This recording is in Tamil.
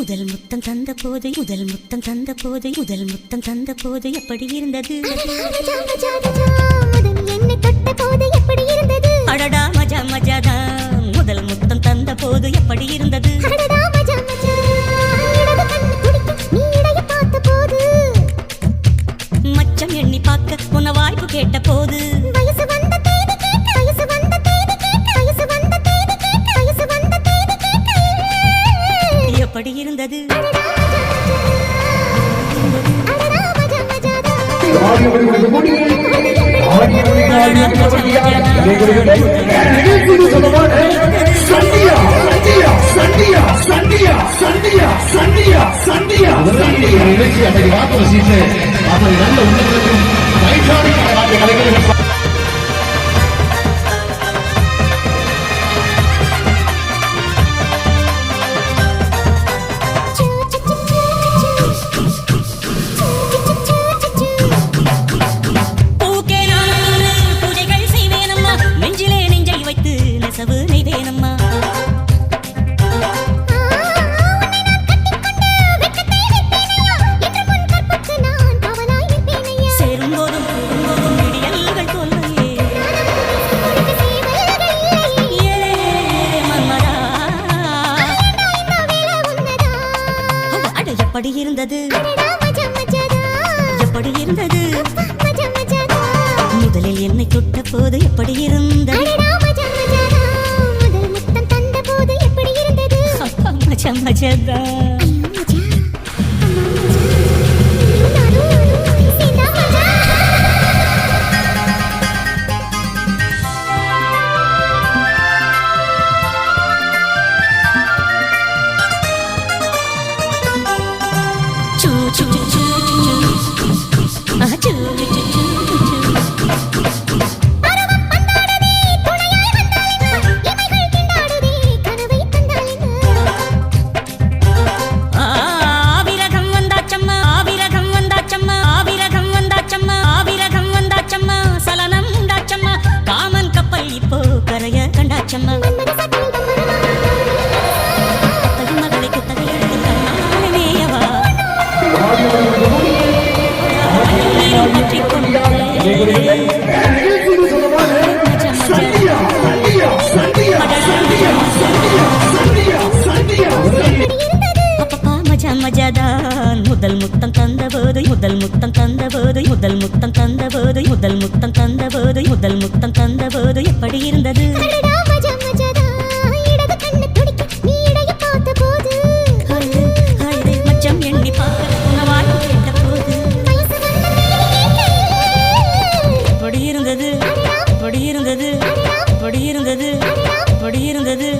முதல் முத்தம் தந்த போது முதல் முத்தம் தந்த போது முதல் முத்தம் தந்த போது எப்படி இருந்தது என்னை தொட்ட போது எப்படி இருந்தது அடடா மஜா மஜாதா முதல் முத்தம் தந்த போது எப்படி இருந்தது அடடா மஜா மஜா இடது கண்ணு துடிக்க நீ இடைய பார்த்த போது மச்சம் எண்ணி பார்க்க உன்ன வாய்ப்பு கேட்ட போது வயசு வந்த தேதி கேட்க வயசு வந்த தேதி கேட்க வயசு வந்த தேதி கேட்க வயசு வந்த தேதி கேட்க எப்படி இருந்தது எப்படி இருந்தது எப்படி இருந்தது முதலில் என்னை தொட்ட போது எப்படி இருந்தது முதல் முத்தம் தந்த போது எப்படி இருந்தது மஜா மஜாதா முதல் முத்தம் தந்த போது முதல் முத்தம் தந்த போது முதல் முத்தம் தந்த போது முதல் முத்தம் தந்த போது முதல் முத்தம் தந்த போது எப்படி இருந்தது மச்சம் எண்ணி பார்க்க உணவாய் கேட்ட போது எப்படி இருந்தது எப்படி இருந்தது எப்படி இருந்தது எப்படி இருந்தது